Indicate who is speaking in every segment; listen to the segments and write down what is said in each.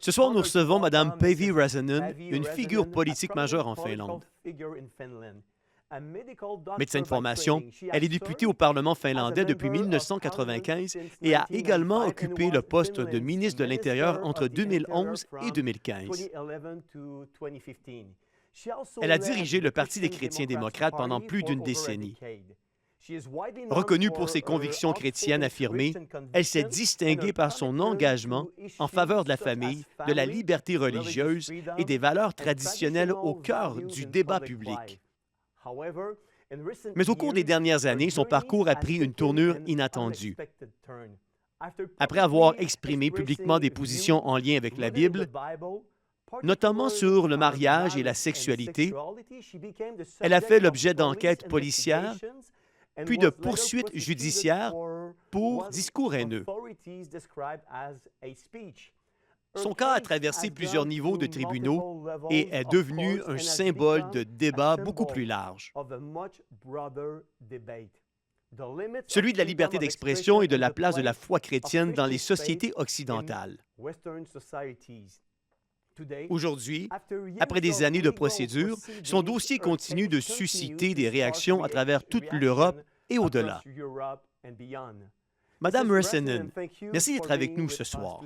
Speaker 1: Ce soir, nous recevons Mme Päivi Räsänen, une figure politique majeure en Finlande. Médecin de formation, elle est députée au Parlement finlandais depuis 1995 et a également occupé le poste de ministre de l'Intérieur entre 2011 et 2015. Elle a dirigé le Parti des chrétiens démocrates pendant plus d'une décennie. Reconnue pour ses convictions chrétiennes affirmées, elle s'est distinguée par son engagement en faveur de la famille, de la liberté religieuse et des valeurs traditionnelles au cœur du débat public. Mais au cours des dernières années, son parcours a pris une tournure inattendue. Après avoir exprimé publiquement des positions en lien avec la Bible, notamment sur le mariage et la sexualité, elle a fait l'objet d'enquêtes policières puis de poursuites judiciaires pour discours haineux. Son cas a traversé plusieurs niveaux de tribunaux et est devenu un symbole de débat beaucoup plus large. Celui de la liberté d'expression et de la place de la foi chrétienne dans les sociétés occidentales. Aujourd'hui, après des années de procédures, son dossier continue de susciter des réactions à travers toute l'Europe et au-delà. Madame Räsänen, merci d'être avec nous ce soir.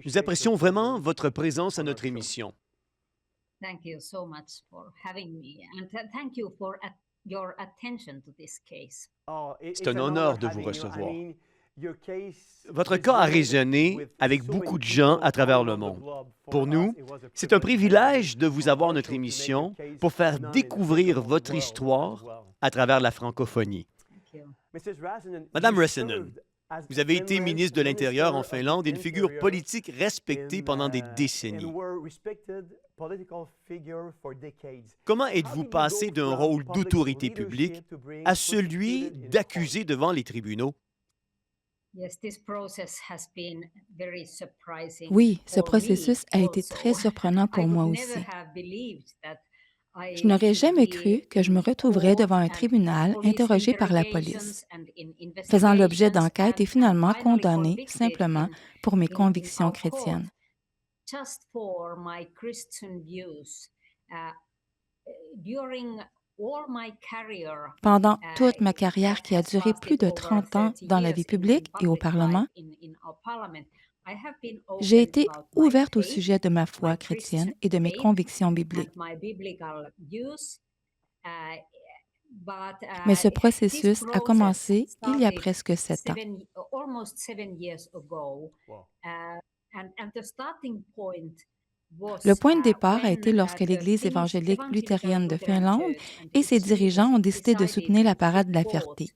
Speaker 1: Nous apprécions vraiment votre présence à notre émission.
Speaker 2: Thank you so much for having me, and thank you for your attention to this case.
Speaker 1: C'est un honneur de vous recevoir. Votre cas a résonné avec beaucoup de gens à travers le monde. Pour nous, c'est un privilège de vous avoir à notre émission pour faire découvrir votre histoire à travers la francophonie. Madame Räsänen, vous avez été ministre de l'Intérieur en Finlande et une figure politique respectée pendant des décennies. Comment êtes-vous passé d'un rôle d'autorité publique à celui d'accusé devant les tribunaux?
Speaker 3: Oui, ce processus a été très surprenant pour moi aussi. Je n'aurais jamais cru que je me retrouverais devant un tribunal interrogé par la police, faisant l'objet d'enquêtes et finalement condamné simplement pour mes convictions chrétiennes. Pendant toute ma carrière qui a duré plus de 30 ans dans la vie publique et au Parlement, j'ai été ouverte au sujet de ma foi chrétienne et de mes convictions bibliques. Mais ce processus a commencé il y a presque 7 ans. Le point de départ a été lorsque l'Église évangélique luthérienne de Finlande et ses dirigeants ont décidé de soutenir la parade de la fierté.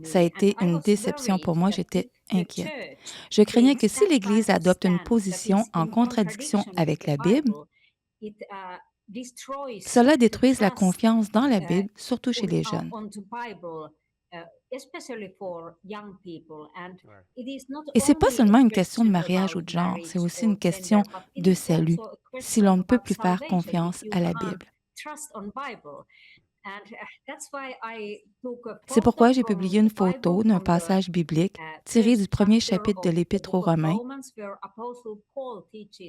Speaker 3: Ça a été une déception pour moi, j'étais inquiète. Je craignais que si l'Église adopte une position en contradiction avec la Bible, cela détruise la confiance dans la Bible, surtout chez les jeunes. Et ce n'est pas seulement une question de mariage ou de genre, c'est aussi une question de salut, si l'on ne peut plus faire confiance à la Bible. C'est pourquoi j'ai publié une photo d'un passage biblique tiré du premier chapitre de l'Épître aux Romains,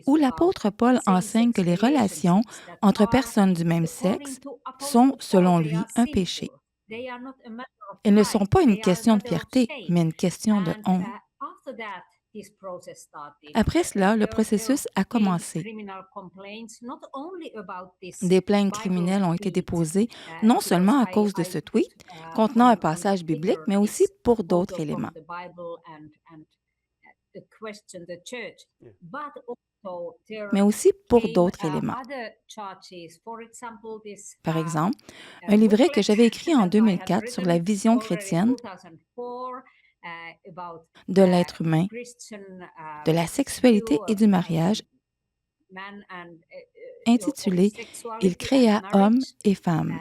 Speaker 3: où l'apôtre Paul enseigne que les relations entre personnes du même sexe sont, selon lui, un péché. Elles ne sont pas une question de fierté, mais une question de honte. Après cela, le processus a commencé. Des plaintes criminelles ont été déposées non seulement à cause de ce tweet, contenant un passage biblique, mais aussi pour d'autres éléments. Par exemple, un livret que j'avais écrit en 2004 sur la vision chrétienne de l'être humain, de la sexualité et du mariage, intitulé « Il créa hommes et femmes ».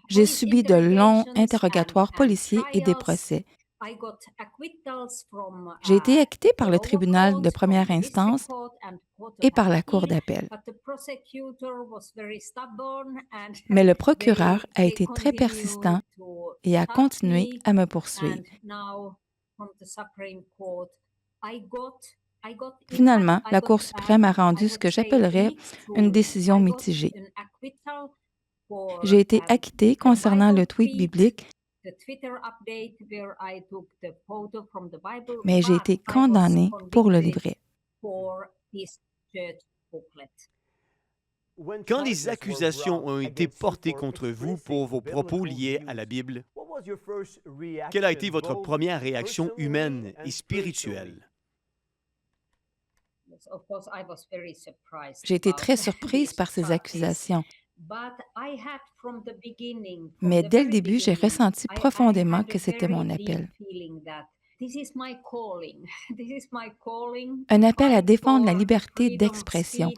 Speaker 3: J'ai subi de longs interrogatoires policiers et des procès. J'ai été acquittée par le tribunal de première instance et par la Cour d'appel. Mais le procureur a été très persistant et a continué à me poursuivre. Finalement, la Cour suprême a rendu ce que j'appellerais une décision mitigée. J'ai été acquittée concernant le tweet biblique, mais j'ai été condamnée pour le livret.
Speaker 1: Quand les accusations ont été portées contre vous pour vos propos liés à la Bible, quelle a été votre première réaction humaine et spirituelle?
Speaker 3: J'ai été très surprise par ces accusations. Mais dès le début, j'ai ressenti profondément que c'était mon appel. Un appel à défendre la liberté d'expression,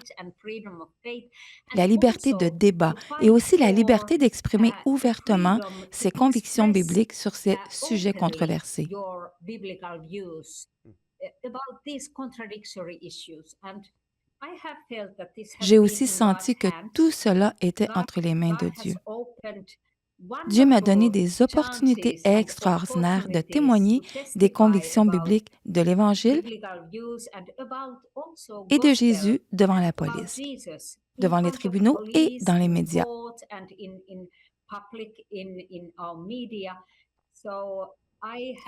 Speaker 3: la liberté de débat et aussi la liberté d'exprimer ouvertement ses convictions bibliques sur ces sujets controversés. J'ai aussi senti que tout cela était entre les mains de Dieu. Dieu m'a donné des opportunités extraordinaires de témoigner des convictions bibliques de l'Évangile et de Jésus devant la police, devant les tribunaux et dans les médias.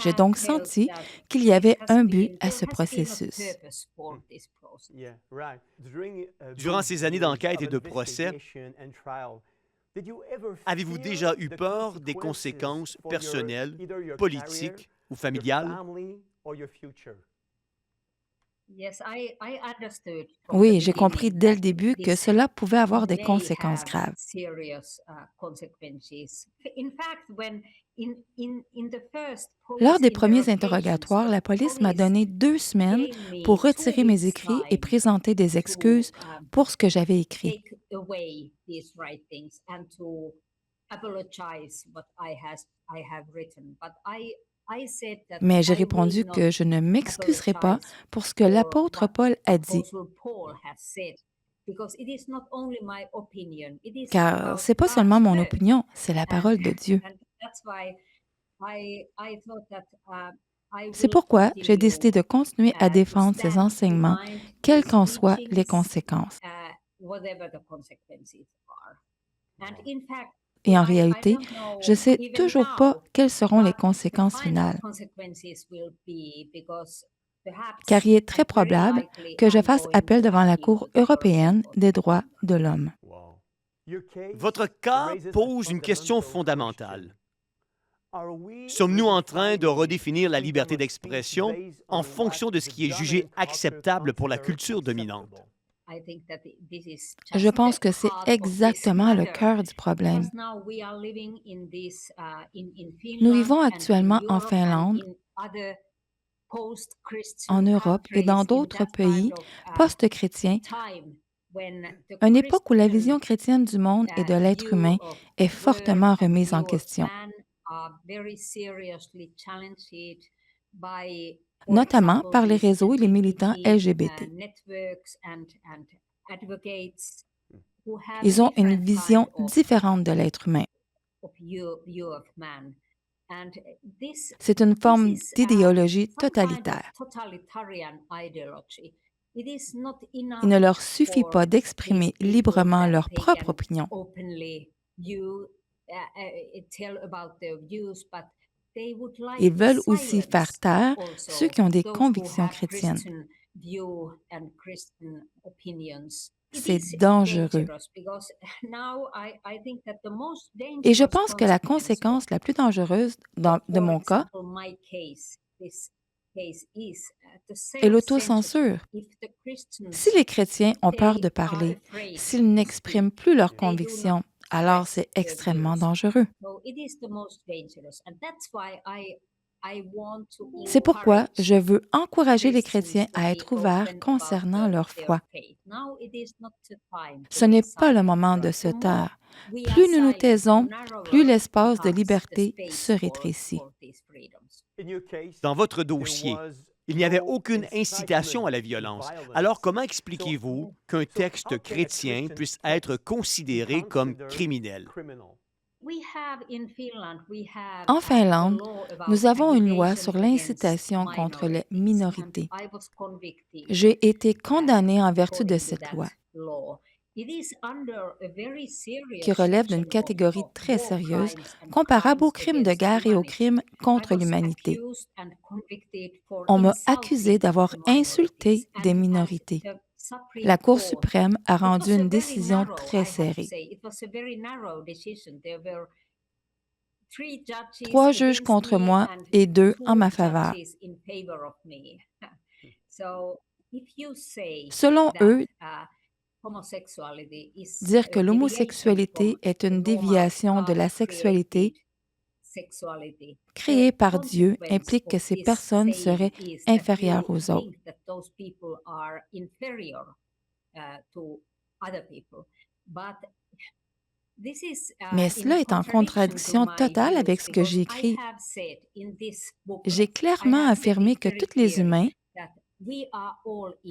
Speaker 3: J'ai donc senti qu'il y avait un but à ce processus.
Speaker 1: Durant ces années d'enquête et de procès, avez-vous déjà eu peur des conséquences personnelles, politiques ou familiales?
Speaker 3: Oui, j'ai compris dès le début que cela pouvait avoir des conséquences graves. Lors des premiers interrogatoires, la police m'a donné 2 semaines pour retirer mes écrits et présenter des excuses pour ce que j'avais écrit. Mais j'ai répondu que je ne m'excuserai pas pour ce que l'apôtre Paul a dit, car ce n'est pas seulement mon opinion, c'est la parole de Dieu. C'est pourquoi j'ai décidé de continuer à défendre ces enseignements, quelles qu'en soient les conséquences. Et en réalité, je ne sais toujours pas quelles seront les conséquences finales, car il est très probable que je fasse appel devant la Cour européenne des droits de l'homme.
Speaker 1: Votre cas pose une question fondamentale. Sommes-nous en train de redéfinir la liberté d'expression en fonction de ce qui est jugé acceptable pour la culture dominante?
Speaker 3: Je pense que c'est exactement le cœur du problème. Nous vivons actuellement en Finlande, en Europe et dans d'autres pays post-chrétiens, une époque où la vision chrétienne du monde et de l'être humain est fortement remise en question, notamment par les réseaux et les militants LGBT. Ils ont une vision différente de l'être humain. C'est une forme d'idéologie totalitaire. Il ne leur suffit pas d'exprimer librement leur propre opinion. Ils veulent aussi faire taire ceux qui ont des convictions chrétiennes. C'est dangereux. Et je pense que la conséquence la plus dangereuse de mon cas est l'autocensure. Si les chrétiens ont peur de parler, s'ils n'expriment plus leurs convictions, alors c'est extrêmement dangereux. C'est pourquoi je veux encourager les chrétiens à être ouverts concernant leur foi. Ce n'est pas le moment de se taire. Plus nous nous taisons, plus l'espace de liberté se rétrécit.
Speaker 1: Dans votre dossier, il n'y avait aucune incitation à la violence. Alors, comment expliquez-vous qu'un texte chrétien puisse être considéré comme criminel?
Speaker 3: En Finlande, nous avons une loi sur l'incitation contre les minorités. J'ai été condamnée en vertu de cette loi, qui relève d'une catégorie très sérieuse, comparable aux crimes de guerre et aux crimes contre l'humanité. On m'a accusé d'avoir insulté des minorités. La Cour suprême a rendu une décision très serrée. 3 juges contre moi et 2 en ma faveur. Selon eux, dire que l'homosexualité est une déviation de la sexualité créée par Dieu implique que ces personnes seraient inférieures aux autres. Mais cela est en contradiction totale avec ce que j'ai écrit. J'ai clairement affirmé que tous les humains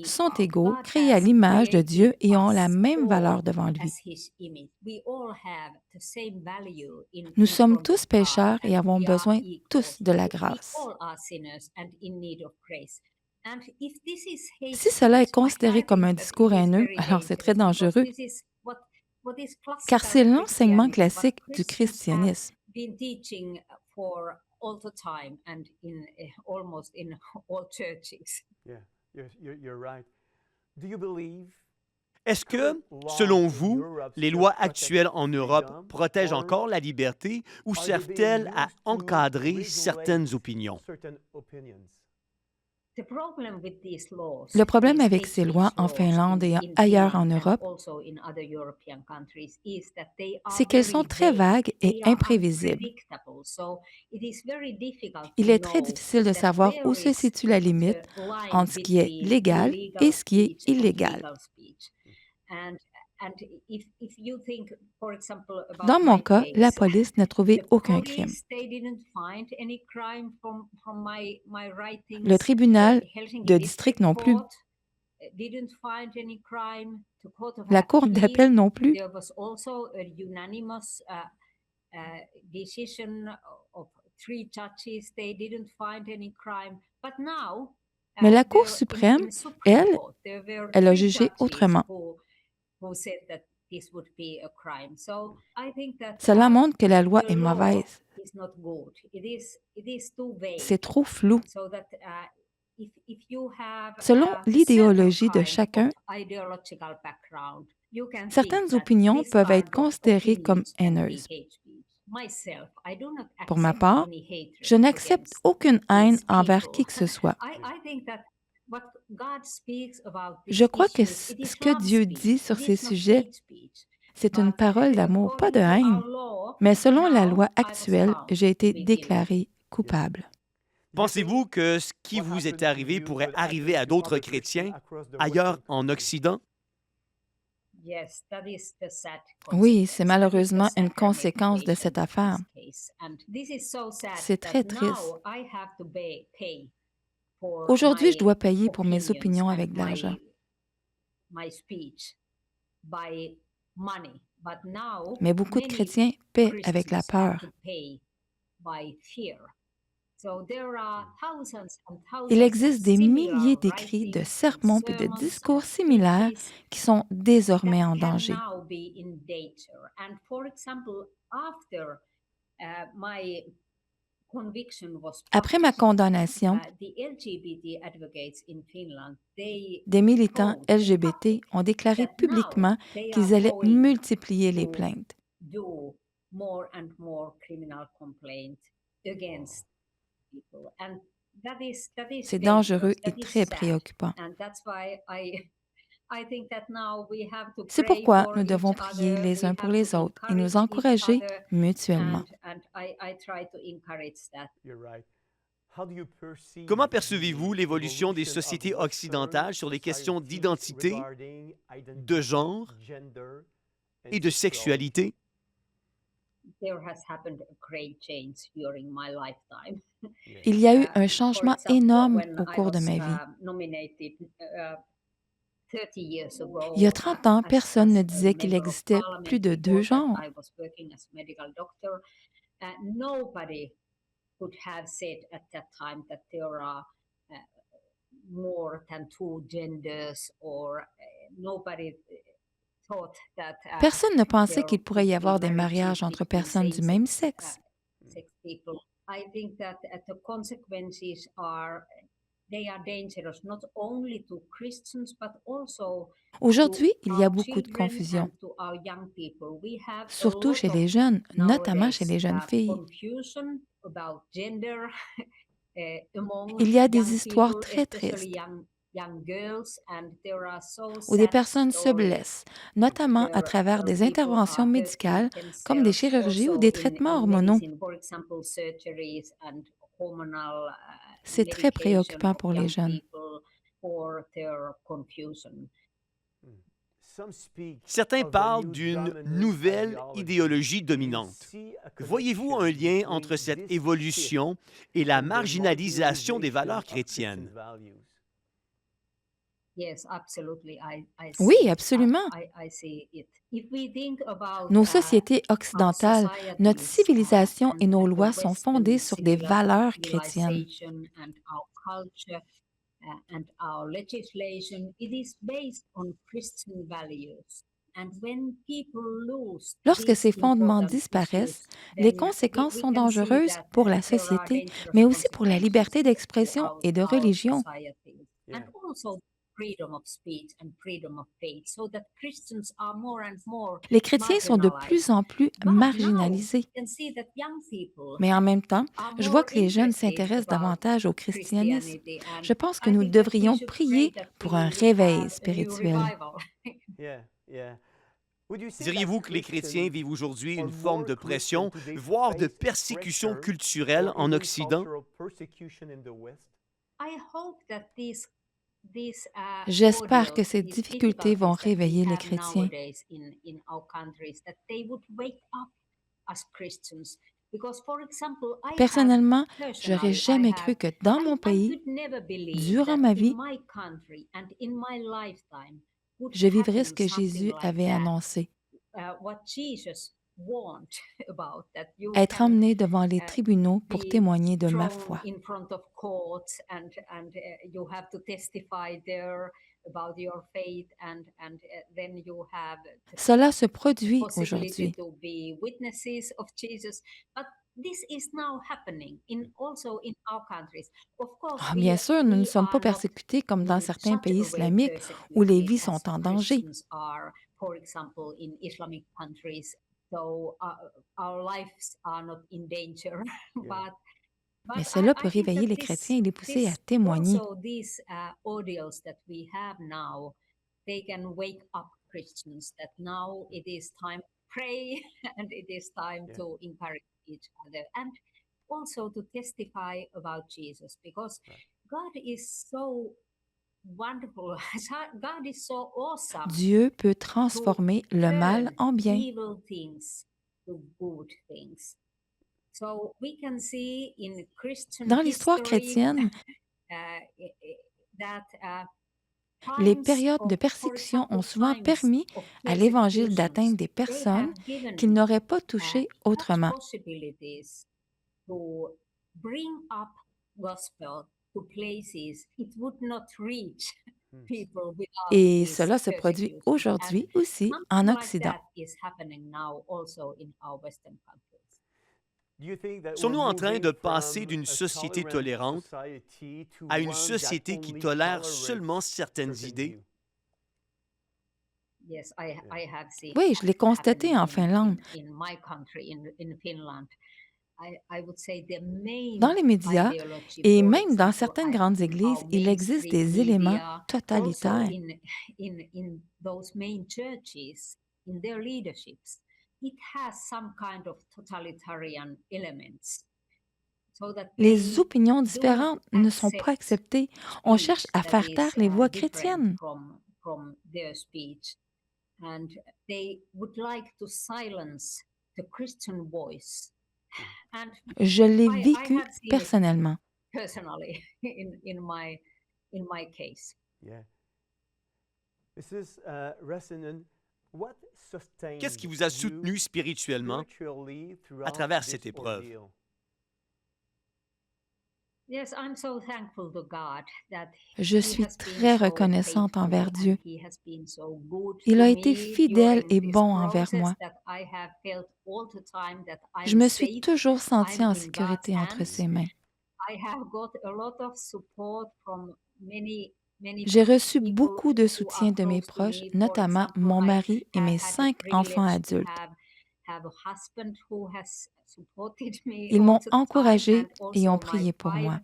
Speaker 3: sont égaux, créés à l'image de Dieu et ont la même valeur devant lui. Nous sommes tous pécheurs et avons besoin tous de la grâce. Si cela est considéré comme un discours haineux, alors c'est très dangereux, car c'est l'enseignement classique du christianisme.
Speaker 1: Est-ce que, selon vous, les lois actuelles en Europe protègent encore la liberté ou servent-elles à encadrer certaines opinions?
Speaker 3: Le problème avec ces lois en Finlande et ailleurs en Europe, c'est qu'elles sont très vagues et imprévisibles. Il est très difficile de savoir où se situe la limite entre ce qui est légal et ce qui est illégal. Dans mon cas, la police n'a trouvé aucun crime. Le tribunal de district non plus. La cour d'appel non plus. Mais la Cour suprême, elle a jugé autrement. Cela montre que la loi est mauvaise. C'est trop flou. Selon l'idéologie de chacun, certaines opinions peuvent être considérées comme haineuses. Pour ma part, je n'accepte aucune haine envers qui que ce soit. Je crois que ce que Dieu dit sur ces sujets, c'est une parole d'amour, pas de haine. Mais selon la loi actuelle, j'ai été déclarée coupable.
Speaker 1: Pensez-vous que ce qui vous est arrivé pourrait arriver à d'autres chrétiens ailleurs en Occident?
Speaker 3: Oui, c'est malheureusement une conséquence de cette affaire. C'est très triste. Aujourd'hui, je dois payer pour mes opinions avec de l'argent. Mais beaucoup de chrétiens paient avec la peur. Il existe des milliers d'écrits, de sermons et de discours similaires qui sont désormais en danger. Après ma condamnation, des militants LGBT ont déclaré publiquement qu'ils allaient multiplier les plaintes. C'est dangereux et très préoccupant. C'est pourquoi nous devons prier les uns pour les autres et nous encourager mutuellement.
Speaker 1: Comment percevez-vous l'évolution des sociétés occidentales sur les questions d'identité, de genre et de sexualité?
Speaker 2: there has happened a great change during my lifetime.
Speaker 3: Il y a eu un
Speaker 2: For
Speaker 3: changement
Speaker 2: example,
Speaker 3: énorme
Speaker 2: when
Speaker 3: au
Speaker 2: I
Speaker 3: cours de
Speaker 2: was
Speaker 3: ma vie.
Speaker 2: nominated 30 years
Speaker 3: Il y a
Speaker 2: ago
Speaker 3: 30 ans, personne ne
Speaker 2: as a
Speaker 3: disait qu'il
Speaker 2: member of
Speaker 3: existait plus
Speaker 2: parliament,
Speaker 3: de deux
Speaker 2: before that
Speaker 3: genres.
Speaker 2: I was working as a medical doctor, nobody could have said at that time that there are uh, more than two genders, or nobody thought that
Speaker 3: Personne ne pensait
Speaker 2: there
Speaker 3: qu'il pourrait
Speaker 2: would
Speaker 3: y
Speaker 2: be
Speaker 3: avoir des
Speaker 2: marriages
Speaker 3: mariages entre
Speaker 2: between
Speaker 3: personnes du même sexe.
Speaker 2: sex people. I think that the consequences are they are dangerous not only to Christians but also to
Speaker 3: Aujourd'hui, il y a
Speaker 2: our
Speaker 3: beaucoup de
Speaker 2: children
Speaker 3: confusion,
Speaker 2: and to our young people. We have a
Speaker 3: surtout
Speaker 2: lot
Speaker 3: chez
Speaker 2: of
Speaker 3: les jeunes, notamment chez
Speaker 2: nowadays
Speaker 3: les jeunes filles.
Speaker 2: confusion about gender among
Speaker 3: Il y a des
Speaker 2: young
Speaker 3: histoires
Speaker 2: people,
Speaker 3: très
Speaker 2: especially
Speaker 3: tristes
Speaker 2: young girls, and there are so
Speaker 3: où des
Speaker 2: sad
Speaker 3: personnes se
Speaker 2: stories
Speaker 3: blessent, notamment à
Speaker 2: where
Speaker 3: travers des
Speaker 2: people
Speaker 3: interventions
Speaker 2: are hurting
Speaker 3: médicales comme des
Speaker 2: themselves
Speaker 3: chirurgies ou
Speaker 2: also
Speaker 3: des traitements
Speaker 2: in
Speaker 3: hormonaux.
Speaker 2: medicine, for example, surgeries and hormonal
Speaker 3: C'est très
Speaker 2: medication
Speaker 3: préoccupant
Speaker 2: of
Speaker 3: pour les
Speaker 2: young
Speaker 3: jeunes.
Speaker 2: people or their confusion.
Speaker 1: Certains parlent d'une nouvelle idéologie dominante. Voyez-vous un lien entre cette évolution et la marginalisation des valeurs chrétiennes?
Speaker 2: Yes, absolutely. I
Speaker 3: Oui,
Speaker 2: see it.
Speaker 3: absolument.
Speaker 2: I see it. If we think about
Speaker 3: Nos sociétés
Speaker 2: our
Speaker 3: occidentales, notre
Speaker 2: societies
Speaker 3: civilisation et nos
Speaker 2: and the
Speaker 3: lois sont fondées
Speaker 2: Western
Speaker 3: sur des valeurs chrétiennes.
Speaker 2: civilization and our culture and our legislation, it is based on Christian values. And when people lose
Speaker 3: Lorsque
Speaker 2: these
Speaker 3: ces fondements
Speaker 2: important
Speaker 3: disparaissent,
Speaker 2: issues,
Speaker 3: les
Speaker 2: then
Speaker 3: conséquences
Speaker 2: we
Speaker 3: sont
Speaker 2: can see
Speaker 3: dangereuses
Speaker 2: that
Speaker 3: pour la
Speaker 2: there are
Speaker 3: société,
Speaker 2: dangerous
Speaker 3: mais aussi pour la liberté
Speaker 2: consequences to
Speaker 3: d'expression et de
Speaker 2: our
Speaker 3: religion.
Speaker 2: society. And also freedom of speech and freedom of faith, so that Christians are more and more
Speaker 3: Les chrétiens sont de plus
Speaker 2: marginalized.
Speaker 3: en plus
Speaker 2: But now
Speaker 3: marginalisés.
Speaker 2: you can see that young people
Speaker 3: Mais en même temps,
Speaker 2: are
Speaker 3: je vois
Speaker 2: more
Speaker 3: que les jeunes
Speaker 2: interested
Speaker 3: s'intéressent
Speaker 2: about
Speaker 3: davantage au christianisme.
Speaker 2: Christianity, and
Speaker 3: Je pense que
Speaker 2: I
Speaker 3: nous
Speaker 2: think that we
Speaker 3: devrions
Speaker 2: should
Speaker 3: prier
Speaker 2: pray that
Speaker 3: pour un
Speaker 2: we would
Speaker 3: réveil
Speaker 2: have a new
Speaker 3: spirituel.
Speaker 2: revival.
Speaker 1: Diriez-vous que les chrétiens vivent aujourd'hui une forme de pression, voire de persécution culturelle en Occident?
Speaker 2: I hope that these
Speaker 3: J'espère que
Speaker 2: ordeals,
Speaker 3: ces
Speaker 2: these
Speaker 3: difficultés vont
Speaker 2: difficulties that we
Speaker 3: réveiller les
Speaker 2: have
Speaker 3: chrétiens.
Speaker 2: nowadays in our countries, that they would wake up as Christians. Because, for example,
Speaker 3: Personnellement, j'aurais
Speaker 2: personally,
Speaker 3: jamais cru que dans mon
Speaker 2: I
Speaker 3: pays,
Speaker 2: could never believe
Speaker 3: durant
Speaker 2: that
Speaker 3: ma
Speaker 2: in
Speaker 3: vie,
Speaker 2: my country and in my lifetime would
Speaker 3: je vivrais ce
Speaker 2: happen
Speaker 3: que
Speaker 2: something
Speaker 3: Jésus
Speaker 2: like
Speaker 3: avait
Speaker 2: that.
Speaker 3: annoncé,
Speaker 2: What Jesus warned about, that you
Speaker 3: être
Speaker 2: can
Speaker 3: emmené devant les tribunaux pour
Speaker 2: be
Speaker 3: témoigner de ma
Speaker 2: thrown
Speaker 3: foi.
Speaker 2: in front of courts, and you have to testify there about your faith, and then you have
Speaker 3: Cela se produit
Speaker 2: possibility
Speaker 3: aujourd'hui.
Speaker 2: to be witnesses of Jesus. But this is now happening also in our countries. Of course,
Speaker 3: Bien sûr, nous ne
Speaker 2: we
Speaker 3: sommes pas
Speaker 2: are not
Speaker 3: persécutés comme dans certains
Speaker 2: such
Speaker 3: pays
Speaker 2: a way
Speaker 3: islamiques où les
Speaker 2: persecuted
Speaker 3: vies
Speaker 2: as
Speaker 3: sont en danger.
Speaker 2: Christians are, for example, in Islamic countries. So our lives are not in danger.
Speaker 3: Mais
Speaker 2: But
Speaker 3: cela peut
Speaker 2: I think
Speaker 3: réveiller
Speaker 2: that
Speaker 3: les chrétiens et les pousser à
Speaker 2: this
Speaker 3: témoigner.
Speaker 2: also these ordeals that we have now, they can wake up Christians that now it is time to pray and it is time to encourage each other, and also to testify about Jesus, because God is so wonderful. God is so awesome
Speaker 3: Dieu peut
Speaker 2: to
Speaker 3: transformer le mal
Speaker 2: turn
Speaker 3: en bien.
Speaker 2: evil things to good things. So we can see in Christian
Speaker 3: Dans l'histoire
Speaker 2: history
Speaker 3: chrétienne,
Speaker 2: that
Speaker 3: les
Speaker 2: times
Speaker 3: périodes de
Speaker 2: of, for
Speaker 3: persécution ont
Speaker 2: example,
Speaker 3: souvent
Speaker 2: times
Speaker 3: permis
Speaker 2: of
Speaker 3: à l'Évangile
Speaker 2: persecutions,
Speaker 3: d'atteindre des
Speaker 2: they
Speaker 3: personnes
Speaker 2: have given
Speaker 3: qu'il n'aurait pas touchées
Speaker 2: such
Speaker 3: autrement.
Speaker 2: possibilities to bring up gospel to places it would not reach people without
Speaker 3: Et
Speaker 2: these
Speaker 3: cela se produit
Speaker 2: persecutions.
Speaker 3: aujourd'hui
Speaker 2: And
Speaker 3: aussi
Speaker 2: something
Speaker 3: en
Speaker 2: like
Speaker 3: Occident.
Speaker 2: that is happening now also in our Western countries.
Speaker 1: Sommes-nous en train de passer d'une société tolérante à une société qui tolère seulement certaines idées?
Speaker 2: Yes, I have seen
Speaker 3: Oui, je l'ai constaté
Speaker 2: happening
Speaker 3: en Finlande.
Speaker 2: in my country, in Finland. I would say the main
Speaker 3: Dans les médias
Speaker 2: ideology,
Speaker 3: et
Speaker 2: for
Speaker 3: même dans
Speaker 2: example,
Speaker 3: certaines grandes
Speaker 2: in
Speaker 3: églises,
Speaker 2: our
Speaker 3: il existe des
Speaker 2: mainstream
Speaker 3: éléments
Speaker 2: media, also
Speaker 3: totalitaires.
Speaker 2: in those main churches, in their leaderships, it has some kind of totalitarian elements. So that
Speaker 3: Les
Speaker 2: they
Speaker 3: opinions
Speaker 2: do not
Speaker 3: différentes ne sont pas
Speaker 2: accept
Speaker 3: acceptées. On
Speaker 2: speech
Speaker 3: cherche à
Speaker 2: that
Speaker 3: faire taire
Speaker 2: is
Speaker 3: les voix
Speaker 2: different
Speaker 3: chrétiennes.
Speaker 2: from their speech, and they would like to silence
Speaker 3: Je l'ai vécu personnellement.
Speaker 1: Qu'est-ce qui vous a soutenu spirituellement à travers cette épreuve?
Speaker 3: Je suis très reconnaissante envers Dieu. Il a été fidèle et bon envers moi. Je me suis toujours sentie en sécurité entre ses mains. J'ai reçu beaucoup de soutien de mes proches, notamment mon mari et mes 5 enfants adultes. Ils m'ont encouragée et ont prié pour moi.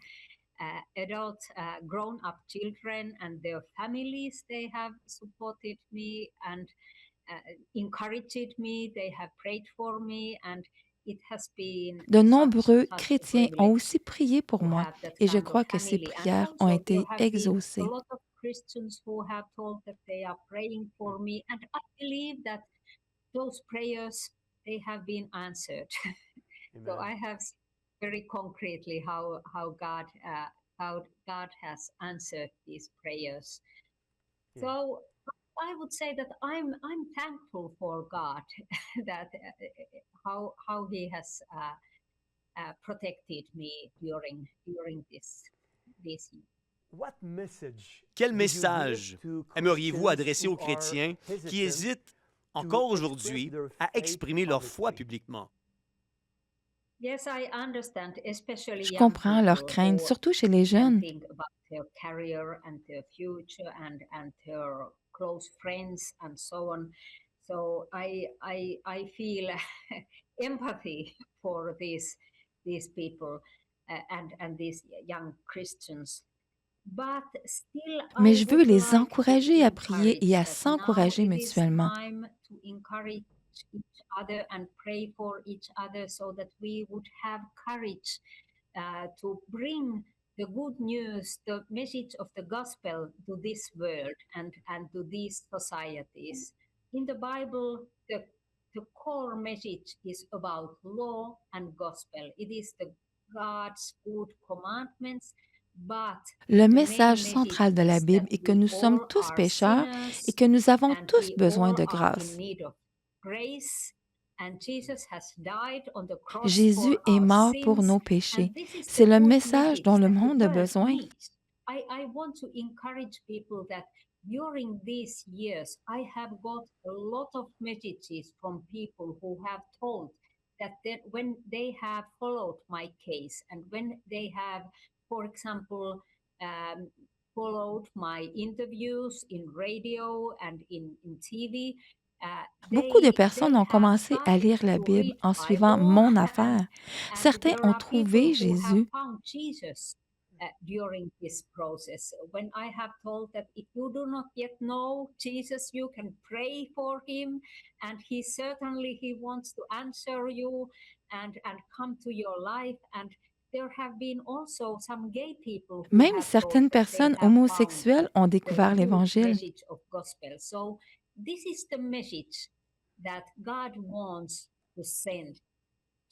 Speaker 3: De nombreux chrétiens ont aussi prié pour moi et je crois que ces prières ont été exaucées.
Speaker 2: I would say that I'm thankful for God that how He has protected me during this
Speaker 1: Quel message aimeriez-vous adresser aux chrétiens qui hésitent encore aujourd'hui à exprimer leur foi publiquement?
Speaker 3: Je comprends leurs craintes, surtout chez les jeunes.
Speaker 2: Close friends and so on. So I feel empathy for these people and these young Christians. But still,
Speaker 3: mais je veux les encourager à prier et à s'encourager mutuellement.
Speaker 2: To encourage each other and pray for each other so that we would have courage to bring the good news, the message of the gospel to this world and to these societies. In the Bible, the core message is about law and gospel. It is the God's good commandments.
Speaker 3: Le message central de la Bible est que nous sommes tous pécheurs et que nous avons tous besoin de grâce. Jésus est mort pour nos péchés. C'est le message dont le monde a besoin.
Speaker 2: During these years, I have got a lot of messages from people who have told that when they have followed my case and when they have, for example, followed my interviews in radio and in TV,
Speaker 3: beaucoup de personnes ont commencé à lire la Bible en suivant mon affaire. Certains ont trouvé Jésus.
Speaker 2: During this process, when I have told that if you do not yet know Jesus, you can pray for him, and he wants to answer you and come to your life. And there have been also some gay people.
Speaker 3: Même certaines personnes homosexuelles ont découvert l'Évangile.
Speaker 2: So this is the message that God wants to send.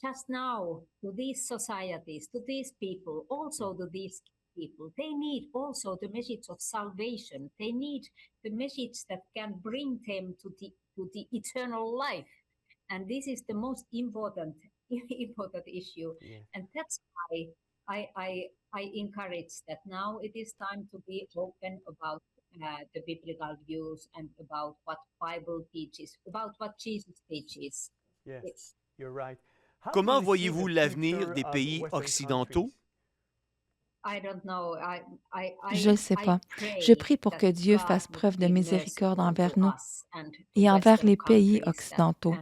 Speaker 2: Just now, to these societies, to these people, also to these people, they need also the message of salvation. They need the message that can bring them to the eternal life. And this is the most important issue. Yeah. And that's why I encourage that now it is time to be open about the biblical views and about what Bible teaches, about what Jesus teaches.
Speaker 1: Yes, you're right. Comment voyez-vous l'avenir des pays occidentaux?
Speaker 3: Je ne sais pas. Je prie pour que Dieu fasse preuve de miséricorde envers nous et envers les pays occidentaux.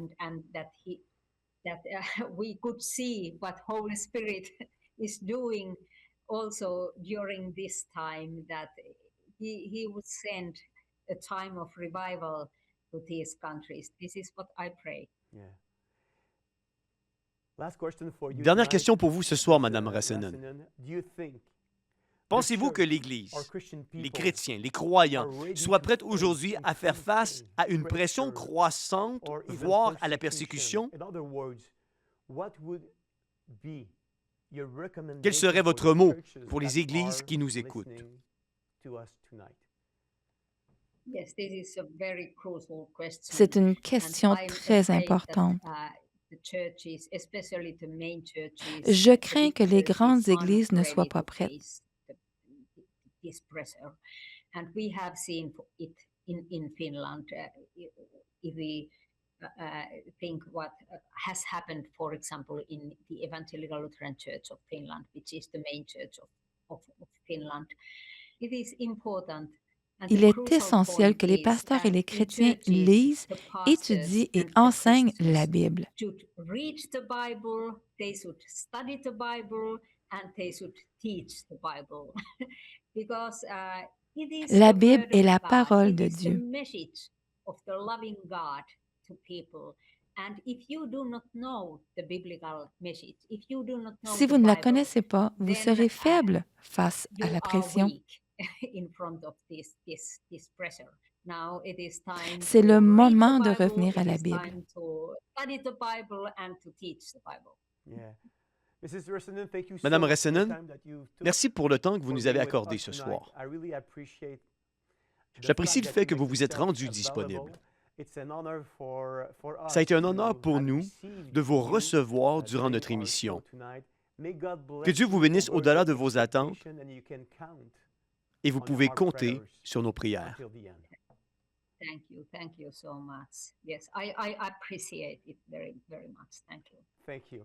Speaker 1: Dernière question pour vous ce soir, Madame Rassanen. Pensez-vous que l'Église, les chrétiens, les croyants, soient prêts aujourd'hui à faire face à une pression croissante, voire à la persécution? Quel serait votre mot pour les églises qui nous écoutent?
Speaker 3: C'est une question très importante. Je crains que les grandes églises ne soient pas prêtes.
Speaker 2: Think what has happened, for example, in the Evangelical Lutheran Church of Finland, which is the main church of Finland. It is important.
Speaker 3: Il est essentiel que les pasteurs et les chrétiens lisent, étudient et enseignent la Bible. La Bible est la parole de Dieu. Si vous ne la connaissez pas, vous serez faible face à la pression. C'est le moment de revenir à la Bible.
Speaker 1: Madame Resenen, merci pour le temps que vous nous avez accordé ce soir. J'apprécie le fait que vous vous êtes rendu disponible. Ça a été un honneur pour nous de vous recevoir durant notre émission. Que Dieu vous bénisse au-delà de vos attentes et vous pouvez compter sur nos prières.
Speaker 2: Thank you so much. Yes, I appreciate it very, very much. Thank you.
Speaker 4: Thank you.